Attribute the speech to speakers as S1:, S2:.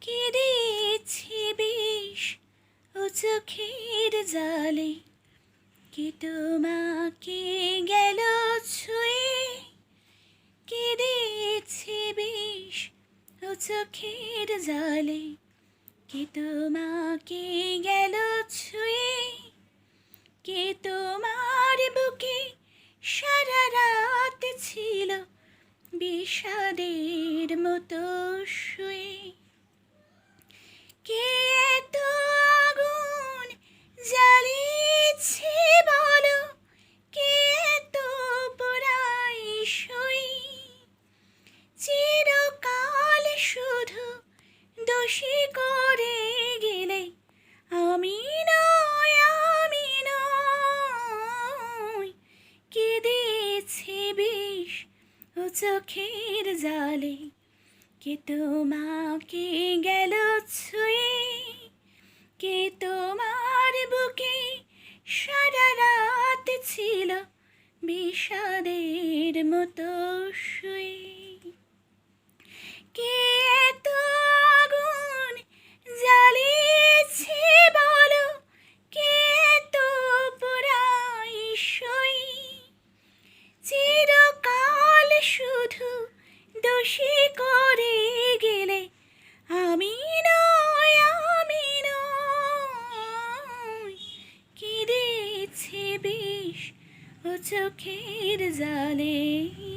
S1: কেঁদেছি বিষ ও চোখের জালে, কে তোমাকে গেল ছুঁয়ে। কেঁদেছি বিষ ও চোখের জালে, কে তোমাকে গেল ছুঁয়ে। কে তোমার বুকে সারা রাত ছিল বিষাদের মতো শুয়ে। কে এত আগুন জ্বালিয়েছে বলো, কে এত পোড়াই সই। চিরকাল শুধু দোষী করে গেলে আমি নয়, আমি নয়। কেঁদেছি বিষ ও চোখের জালে, কে তোমাকে গেল ছুঁয়ে। কে তোমার বুকে সারা রাত ছিল বিষাদের মতো শুয়ে। কে এত আগুন জ্বালিয়েছে বলো, কে এত পোড়াই সই। চিরকাল শুধু দোষী করে গেলে আমি নয়, আমি নয়। কেঁদেছি বিষ ও চোখের জালে।